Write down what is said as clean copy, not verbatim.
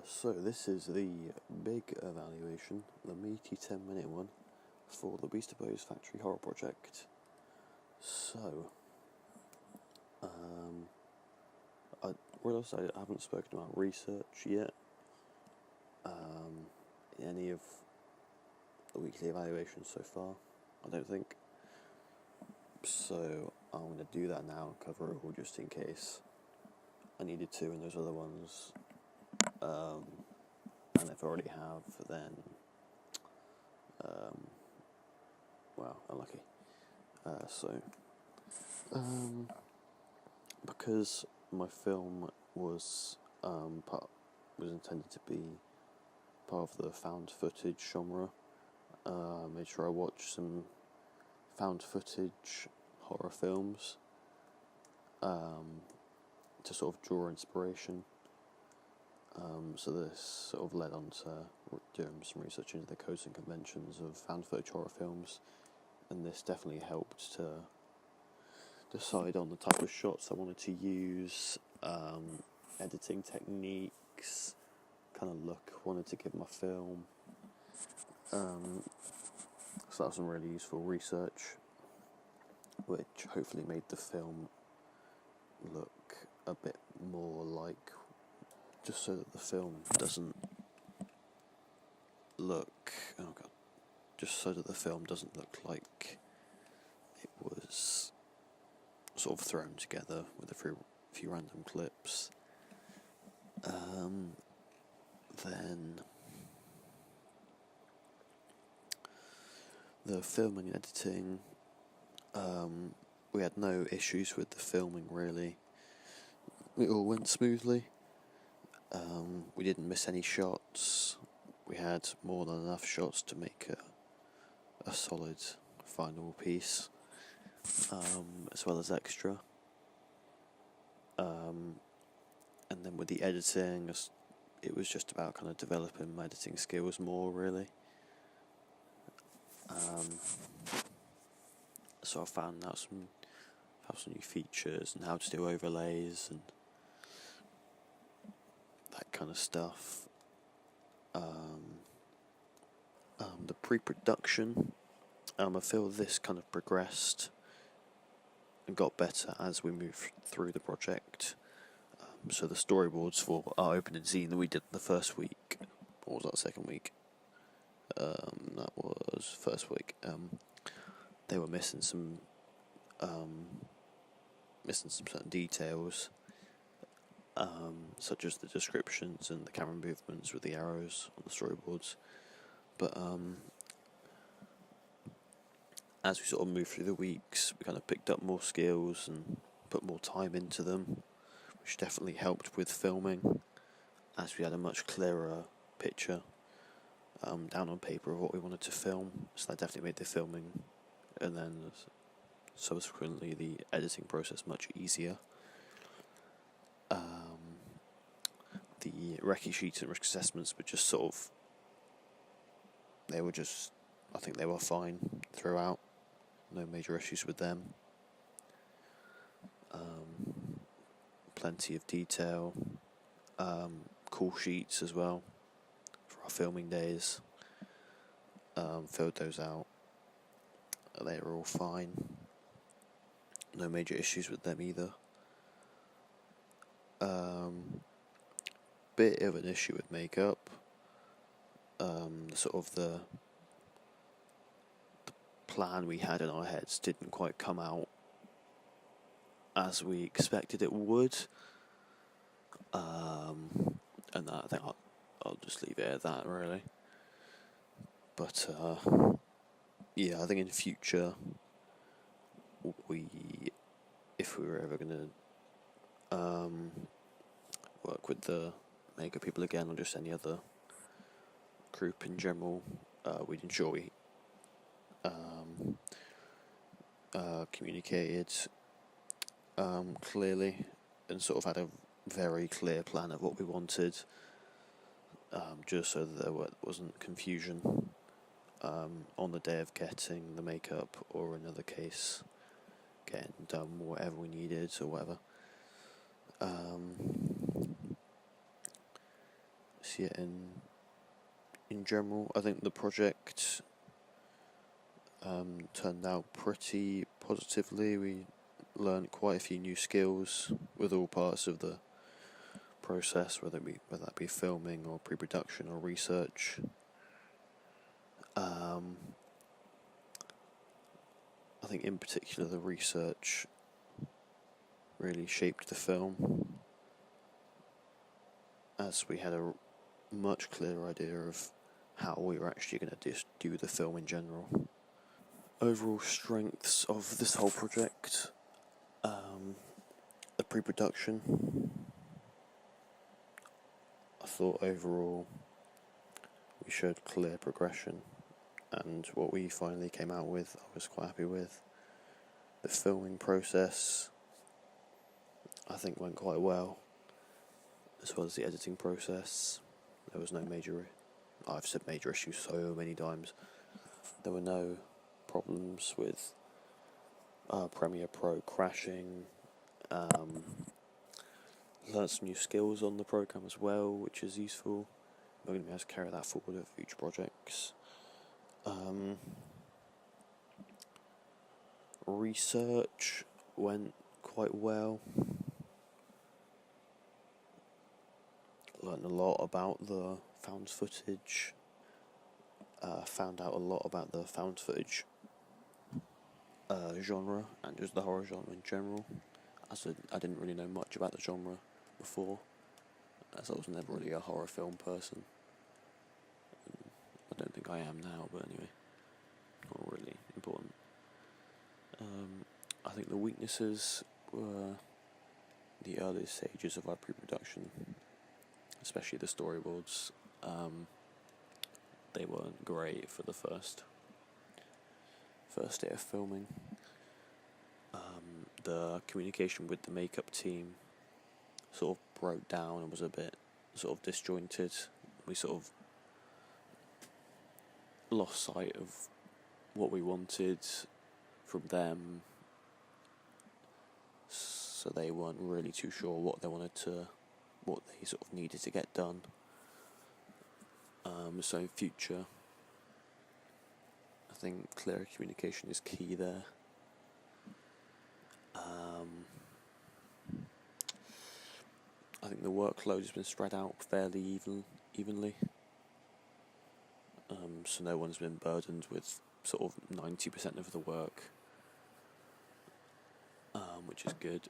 So this is the big evaluation, the meaty 10-minute one, for the Beastie Boys Factory Horror Project. So, I realise I haven't spoken about research yet, in any of the weekly evaluations so far, I don't think. So I'm going to do that now and cover it all just in case I needed to in those other ones. And if I already have, then, well, unlucky. Because my film was intended to be part of the found footage genre, I made sure I watched some found footage horror films to sort of draw inspiration. So this sort of led on to doing some research into the codes and conventions of found footage horror films, and this definitely helped to decide on the type of shots I wanted to use, editing techniques, kind of look I wanted to give my film. So that was some really useful research, which hopefully made the film look a bit more like, just so that the film doesn't look, just so that the film doesn't look like it was sort of thrown together with a few random clips. Then the filming and editing, we had no issues with the filming really. It all went smoothly. We didn't miss any shots. We had more than enough shots to make a solid final piece, as well as extra. And then with the editing, it was just about kind of developing my editing skills more, really. So I found out some new features and how to do overlays and that kind of stuff. The pre-production, I feel this kind of progressed and got better as we moved through the project. So the storyboards for our opening scene that we did the first week, or was that second week? That was first week. They were missing some certain details, such as the descriptions and the camera movements with the arrows on the storyboards. But as we sort of moved through the weeks, we kind of picked up more skills and put more time into them, which definitely helped with filming, as we had a much clearer picture down on paper of what we wanted to film. So that definitely made the filming and then subsequently the editing process much easier. The recce sheets and risk assessments were just I think they were fine throughout. No major issues with them. Plenty of detail. Call sheets as well for our filming days. Filled those out. They were all fine. No major issues with them either. Bit of an issue with makeup. The plan we had in our heads didn't quite come out as we expected it would. And I think I'll just leave it at that, really. But yeah, I think in future, if we were ever going to work with the makeup people again, or just any other group in general, we'd ensure we communicated clearly and sort of had a very clear plan of what we wanted, just so that there wasn't confusion on the day of getting the makeup, or in another case getting done whatever we needed or whatever. see it in general. I think the project turned out pretty positively. We learned quite a few new skills with all parts of the process, whether that be filming or pre-production or research. I think in particular the research really shaped the film, as we had a much clearer idea of how we were actually going to do the film in general. Overall strengths of this whole project: the pre-production. I thought overall we showed clear progression, and what we finally came out with I was quite happy with. The filming process I think went quite well, as well as the editing process. There was no I've said major issues so many times. There were no problems with Premiere Pro crashing. Learned some new skills on the program as well, which is useful. We're going to be able to carry that forward with future projects. Research went quite well. Learned a lot about the found footage. Found out a lot about the found footage genre and just the horror genre in general. As I didn't really know much about the genre before, as I was never really a horror film person. I don't think I am now, but anyway, not really important. I think the weaknesses were the early stages of our pre-production, especially the storyboards. They weren't great for the first day of filming. The communication with the makeup team sort of broke down and was a bit sort of disjointed. We sort of lost sight of what we wanted from them, so they weren't really too sure what they sort of needed to get done. So in future, I think clear communication is key there. I think the workload has been spread out fairly evenly. So no one's been burdened with sort of 90% of the work, which is good.